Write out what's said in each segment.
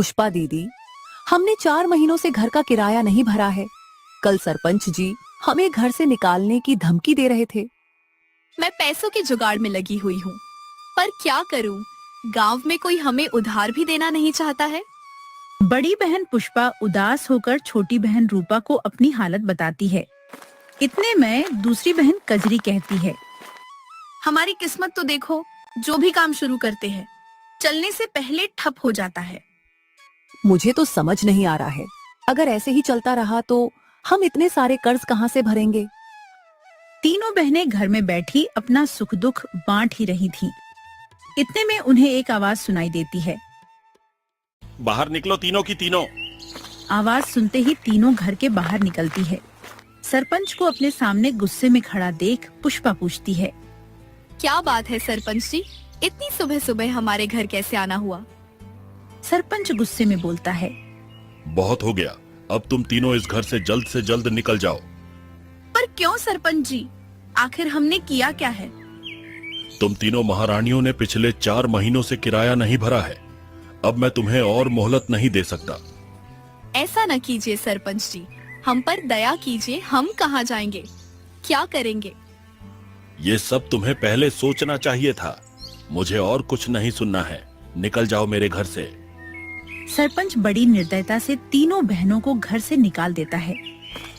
पुष्पा दीदी, हमने 4 महीनों से घर का किराया नहीं भरा है। कल सरपंच जी हमें घर से निकालने की धमकी दे रहे थे। मैं पैसों के जुगाड़ में लगी हुई हूँ, पर क्या करूँ? गांव में कोई हमें उधार भी देना नहीं चाहता है। बड़ी बहन पुष्पा उदास होकर छोटी बहन रूपा को अपनी हालत बताती है। इतने में दूसरी बहन कजरी कहती है, हमारी किस्मत तो देखो, जो भी काम शुरू करते हैं चलने से पहले ठप हो जाता है। मुझे तो समझ नहीं आ रहा है, अगर ऐसे ही चलता रहा तो हम इतने सारे कर्ज कहाँ से भरेंगे। तीनों बहनें घर में बैठी अपना सुख दुख बांट ही रही थीं। इतने में उन्हें एक आवाज सुनाई देती है। बाहर निकलो तीनों की तीनों। आवाज सुनते ही तीनों घर के बाहर निकलती है। सरपंच को अपने सामने गुस्से में खड़ा देख पुष्पा पूछती है, क्या बात है सरपंच जी, इतनी सुबह सुबह हमारे घर कैसे आना हुआ? सरपंच गुस्से में बोलता है, बहुत हो गया, अब तुम तीनों इस घर से जल्द निकल जाओ। पर क्यों सरपंच जी, आखिर हमने किया क्या है? तुम तीनों महारानियों ने पिछले 4 महीनों से किराया नहीं भरा है। अब मैं तुम्हें और मोहलत नहीं दे सकता। ऐसा न कीजिए सरपंच जी, हम पर दया कीजिए। हम कहाँ जाएंगे, क्या करेंगे? ये सब तुम्हें पहले सोचना चाहिए था। मुझे और कुछ नहीं सुनना है, निकल जाओ मेरे घर से। सरपंच बड़ी निर्दयता से तीनों बहनों को घर से निकाल देता है।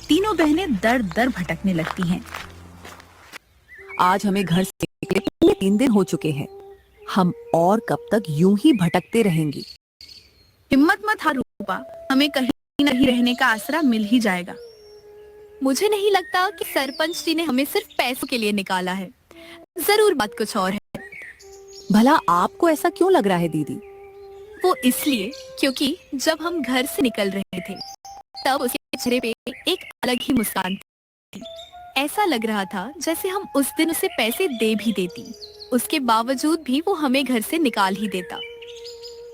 तीनों बहनें दर दर भटकने लगती हैं। आज हमें घर से निकले पूरे 3 दिन हो चुके हैं। हम और कब तक यूं ही भटकते रहेंगे। हिम्मत मत हारो रूपा, हमें कहीं नहीं रहने का आसरा मिल ही जाएगा। मुझे नहीं लगता कि सरपंच जी ने हमें सिर्फ पैसों के लिए निकाला है, जरूर बात कुछ और है। भला आपको ऐसा क्यों लग रहा है दीदी? वो इसलिए क्योंकि जब हम घर से निकल रहे थे तब उसके चेहरे पे एक अलग ही मुस्कान थी। ऐसा लग रहा था जैसे हम उस दिन उसे पैसे दे भी देती, उसके बावजूद भी वो हमें घर से निकाल ही देता।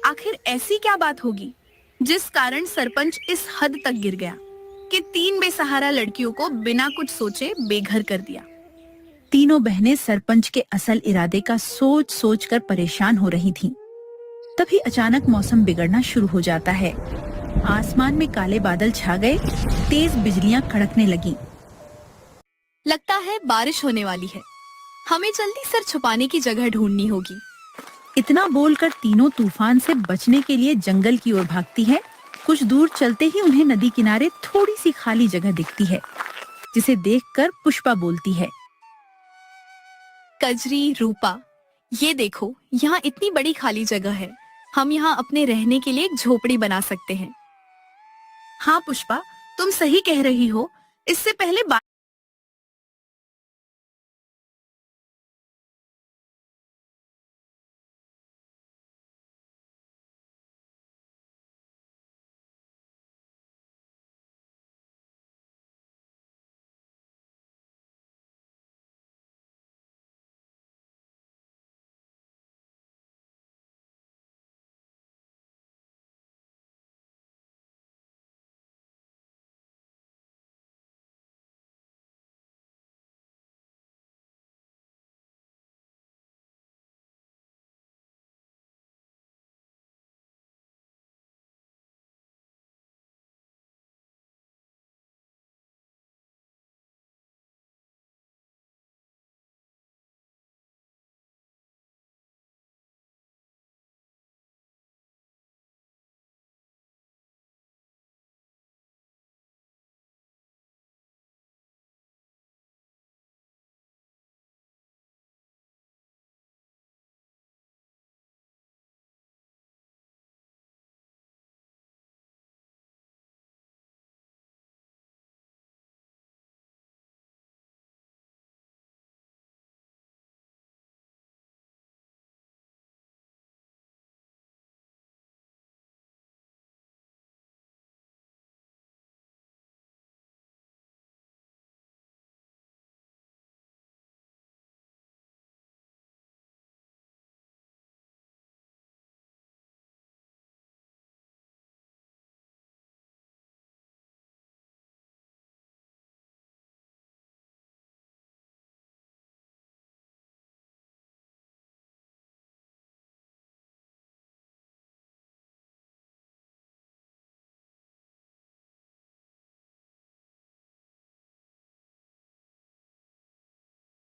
आखिर ऐसी क्या बात होगी जिस कारण सरपंच इस हद तक गिर गया कि 3 बेसहारा लड़कियों को बिना कुछ सोचे बेघर कर दिया। तीनों बहनें सरपंच के असल इरादे का सोच सोच कर परेशान हो रही थीं। तभी अचानक मौसम बिगड़ना शुरू हो जाता है। आसमान में काले बादल छा गए, तेज बिजलियां कड़कने लगीं। लगता है बारिश होने वाली है, हमें जल्दी सर छुपाने की जगह ढूंढनी होगी। इतना बोलकर तीनों तूफान से बचने के लिए जंगल की ओर भागती है। कुछ दूर चलते ही उन्हें नदी किनारे थोड़ी सी खाली जगह दिखती है, जिसे देखकर पुष्पा बोलती है, कजरी, रूपा, ये देखो, यहाँ इतनी बड़ी खाली जगह है। हम यहाँ अपने रहने के लिए एक झोपड़ी बना सकते हैं। हाँ पुष्पा, तुम सही कह रही हो। इससे पहले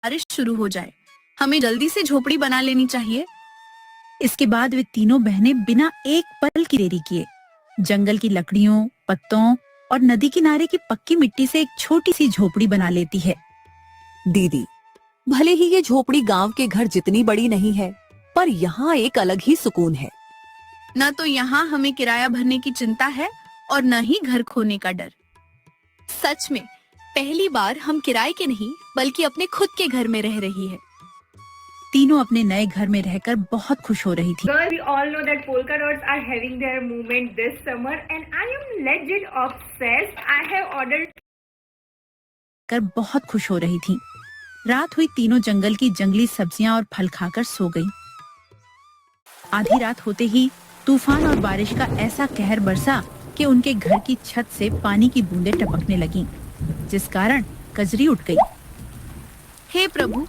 बारिश शुरू हो जाए। हमें जल्दी से झोपड़ी बना लेनी चाहिए। इसके बाद वे तीनों बहनें बिना एक पल की देरी किए जंगल की लकड़ियों, पत्तों और नदी किनारे की पक्की मिट्टी से एक छोटी सी झोपड़ी बना लेती है। दीदी, भले ही ये झोपड़ी गांव के घर जितनी बड़ी नहीं है, पर यहाँ एक अलग ही सुकून है। न तो यहाँ हमें किराया भरने की चिंता है और न ही घर खोने का डर। सच में पहली बार हम किराए के नहीं बल्कि अपने खुद के घर में रह रही है। तीनों अपने नए घर में रहकर बहुत खुश हो रही थी। Girl, we all know that polka dots are having their movement this summer and I am legit obsessed. I have ordered कर बहुत खुश हो रही थी। रात हुई, तीनों जंगल की जंगली सब्जियां और फल खाकर सो गईं। आधी रात होते ही तूफान और बारिश का ऐसा कहर बरसा कि उनके घर की छत से पानी की बूंदें टपकने लगीं, जिस कारण कजरी उठ गई। हे प्रभु,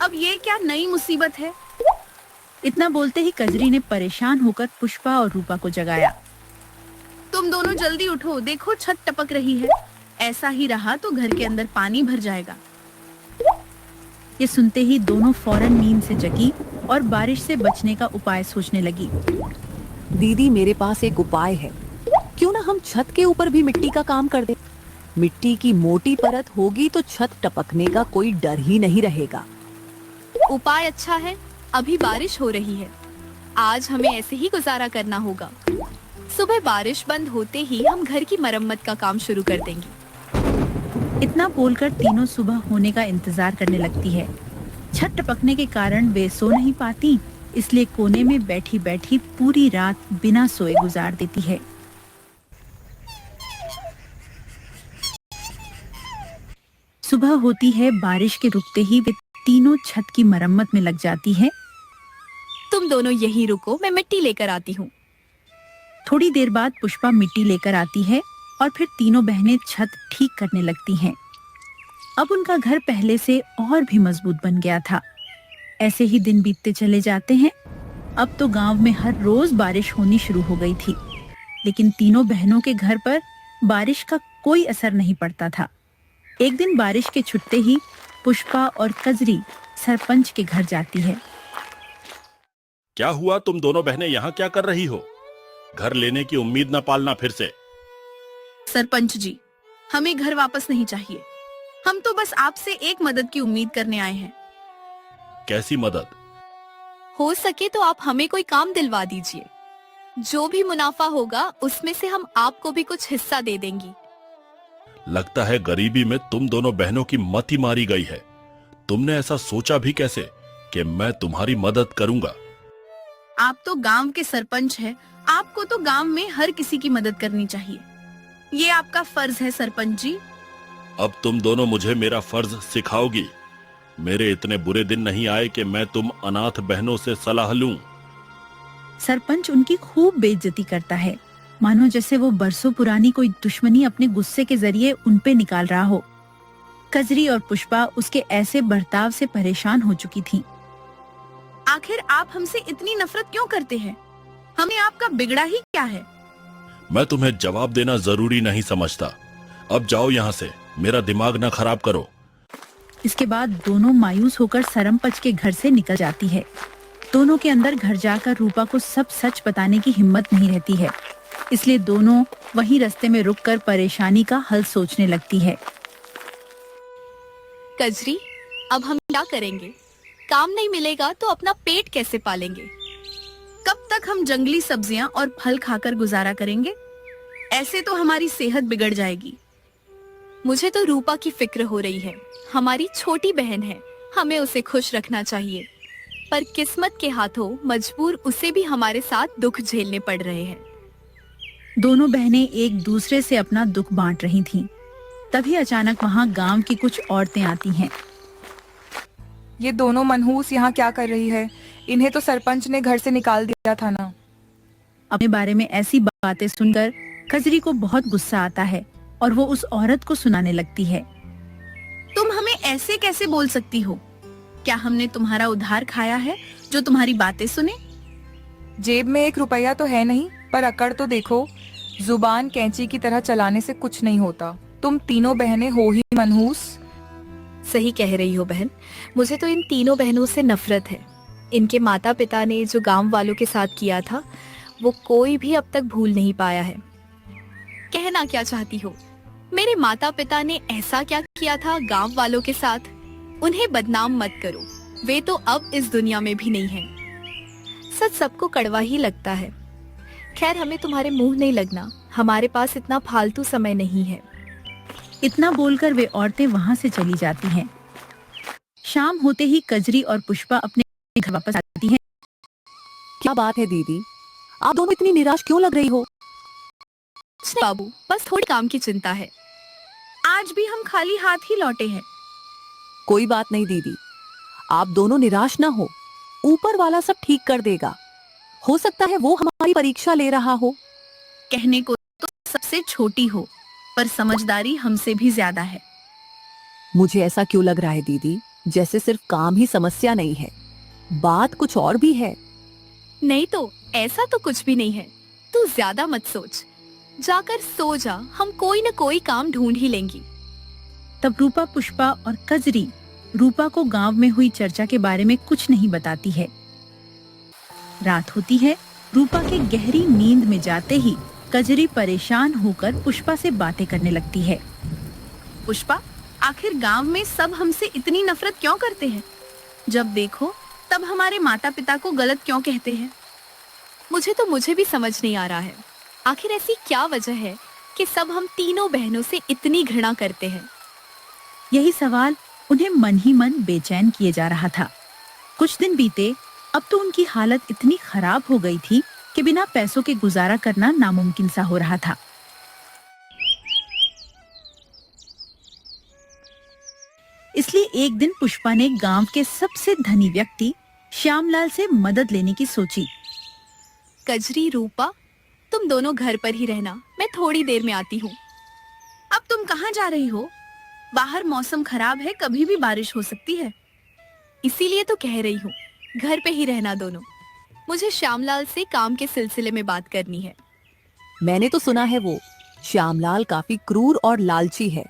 अब ये क्या नई मुसीबत है। इतना बोलते ही कजरी ने परेशान होकर पुष्पा और रूपा को जगाया। तुम दोनों जल्दी उठो, देखो छत टपक रही है। ऐसा ही रहा तो घर के अंदर पानी भर जाएगा। ये सुनते ही दोनों फौरन नींद से जगी और बारिश से बचने का उपाय सोचने लगी। दीदी, मेरे पास एक उपाय है। क्यों ना हम छत के ऊपर भी मिट्टी का काम कर दें। मिट्टी की मोटी परत होगी तो छत टपकने का कोई डर ही नहीं रहेगा। उपाय अच्छा है। अभी बारिश हो रही है, आज हमें ऐसे ही गुजारा करना होगा। सुबह बारिश बंद होते ही हम घर की मरम्मत का काम शुरू कर देंगे। इतना बोलकर तीनों सुबह होने का इंतजार करने लगती है। छत टपकने के कारण वे सो नहीं पाती, इसलिए कोने में बैठी बैठी पूरी रात बिना सोए गुजार देती है। सुबह होती है, बारिश के रुकते ही वे तीनों छत की मरम्मत में लग जाती है। तुम दोनों यहीं रुको, मैं मिट्टी लेकर आती हूँ। थोड़ी देर बाद पुष्पा मिट्टी लेकर आती है और फिर तीनों बहनें छत ठीक करने लगती हैं। अब उनका घर पहले से और भी मजबूत बन गया था। ऐसे ही दिन बीतते चले जाते हैं। अब तो गांव में हर रोज बारिश होनी शुरू हो गई थी, लेकिन तीनों बहनों के घर पर बारिश का कोई असर नहीं पड़ता था। एक दिन बारिश के छुट्टे ही पुष्पा और कजरी सरपंच के घर जाती है। क्या हुआ, तुम दोनों बहनें यहाँ क्या कर रही हो? घर लेने की उम्मीद न पालना फिर से। सरपंच जी, हमें घर वापस नहीं चाहिए। हम तो बस आपसे एक मदद की उम्मीद करने आए हैं। कैसी मदद? हो सके तो आप हमें कोई काम दिलवा दीजिए। जो भी मुनाफा होगा उसमें से हम आपको भी कुछ हिस्सा दे देंगी। लगता है गरीबी में तुम दोनों बहनों की मत ही मारी गई है। तुमने ऐसा सोचा भी कैसे कि मैं तुम्हारी मदद करूंगा? आप तो गांव के सरपंच हैं, आपको तो गांव में हर किसी की मदद करनी चाहिए। ये आपका फर्ज है सरपंच जी। अब तुम दोनों मुझे मेरा फर्ज सिखाओगी। मेरे इतने बुरे दिन नहीं आए कि मैं तुम अनाथ बहनों से सलाह लूं। सरपंच उनकी खूब बेइज्जती करता है, मानो जैसे वो बरसों पुरानी कोई दुश्मनी अपने गुस्से के जरिए उन पे निकाल रहा हो। कजरी और पुष्पा उसके ऐसे बर्ताव से परेशान हो चुकी थीं। आखिर आप हमसे इतनी नफरत क्यों करते हैं? हमें आपका बिगड़ा ही क्या है? मैं तुम्हें जवाब देना जरूरी नहीं समझता। अब जाओ यहाँ से, मेरा दिमाग न खराब करो। इसके बाद दोनों मायूस होकर सरपंच के घर से निकल जाती है। दोनों के अंदर घर जाकर रूपा को सब सच बताने की हिम्मत नहीं रहती है, इसलिए दोनों वहीं रास्ते में रुककर परेशानी का हल सोचने लगती है। कजरी, अब हम क्या करेंगे? काम नहीं मिलेगा तो अपना पेट कैसे पालेंगे? कब तक हम जंगली सब्जियां और फल खाकर गुजारा करेंगे? ऐसे तो हमारी सेहत बिगड़ जाएगी। मुझे तो रूपा की फिक्र हो रही है। हमारी छोटी बहन है, हमें उसे खुश रखना चाहिए, पर किस्मत के हाथों मजबूर उसे भी हमारे साथ दुख झेलने पड़ रहे हैं। दोनों बहनें एक दूसरे से अपना दुख बांट रही थीं। तभी अचानक वहां गांव की कुछ औरतें आती हैं। ये दोनों मनहूस यहाँ क्या कर रही है? इन्हें तो सरपंच ने घर से निकाल दिया था ना। अपने बारे में ऐसी बातें सुनकर कजरी को बहुत गुस्सा आता है और वो उस औरत को सुनाने लगती है। तुम हमें ऐसे कैसे बोल सकती हो? क्या हमने तुम्हारा उधार खाया है जो तुम्हारी बातें सुने? जेब में 1 रुपया तो है नहीं, पर अकड़ तो देखो। जुबान कैंची की तरह चलाने से कुछ नहीं होता। तुम तीनों बहनें हो ही मनहूस। सही कह रही हो बहन। मुझे तो इन तीनों बहनों से नफरत है। इनके माता पिता ने जो गांव वालों के साथ किया था वो कोई भी अब तक भूल नहीं पाया है। कहना क्या चाहती हो? मेरे माता पिता ने ऐसा क्या किया था गांव वालों के साथ? उन्हें बदनाम मत करो, वे तो अब इस दुनिया में भी नहीं हैं। सच सबको कड़वा ही लगता है। खैर हमें तुम्हारे मुंह नहीं लगना, हमारे पास इतना फालतू समय नहीं है। इतना बोलकर वे औरतें वहां से चली जाती हैं। शाम होते ही कजरी और पुष्पा अपने घर वापस आती हैं। क्या बात है दीदी, आप दोनों इतनी निराश क्यों लग रही हो? कुछ नहीं बाबू, बस थोड़ी काम की चिंता है। आज भी हम खाली हाथ ही लौटे हैं। कोई बात नहीं दीदी, आप दोनों निराश ना हो, ऊपर वाला सब ठीक कर देगा। हो सकता है वो हमारी परीक्षा ले रहा हो। कहने को तो सबसे छोटी हो, पर समझदारी हमसे भी ज्यादा है। मुझे ऐसा क्यों लग रहा है दीदी, जैसे सिर्फ काम ही समस्या नहीं है, बात कुछ और भी है। नहीं तो ऐसा तो कुछ भी नहीं है। तू ज्यादा मत सोच, जाकर सो जा, हम कोई न कोई काम ढूंढ ही लेंगी। तब रूपा, पुष्पा और कजरी रूपा को गांव में हुई चर्चा के बारे में कुछ नहीं बताती है। रात होती है। रूपा के गहरी नींद में जाते ही कजरी परेशान होकर पुष्पा से बातें करने लगती है। पुष्पा, आखिर गांव में सब हमसे इतनी नफरत क्यों करते हैं? जब देखो तब हमारे माता पिता को गलत क्यों कहते हैं? मुझे भी समझ नहीं आ रहा है, आखिर ऐसी क्या वजह है कि सब हम तीनों बहनों से इतनी घृणा करते हैं। यही सवाल उन्हें मन ही मन बेचैन किए जा रहा था। कुछ दिन बीते, अब तो उनकी हालत इतनी खराब हो गई थी कि बिना पैसों के गुजारा करना नामुमकिन सा हो रहा था। इसलिए एक दिन पुष्पा ने गांव के सबसे धनी व्यक्ति श्यामलाल से मदद लेने की सोची। कजरी, रूपा, तुम दोनों घर पर ही रहना, मैं थोड़ी देर में आती हूँ। अब तुम कहाँ जा रही हो? बाहर मौसम खराब है, कभी भी बारिश हो सकती है। इसीलिए तो कह रही हूँ, घर पे ही रहना दोनों। मुझे श्यामलाल से काम के सिलसिले में बात करनी है। मैंने तो सुना है वो श्यामलाल काफी क्रूर और लालची है।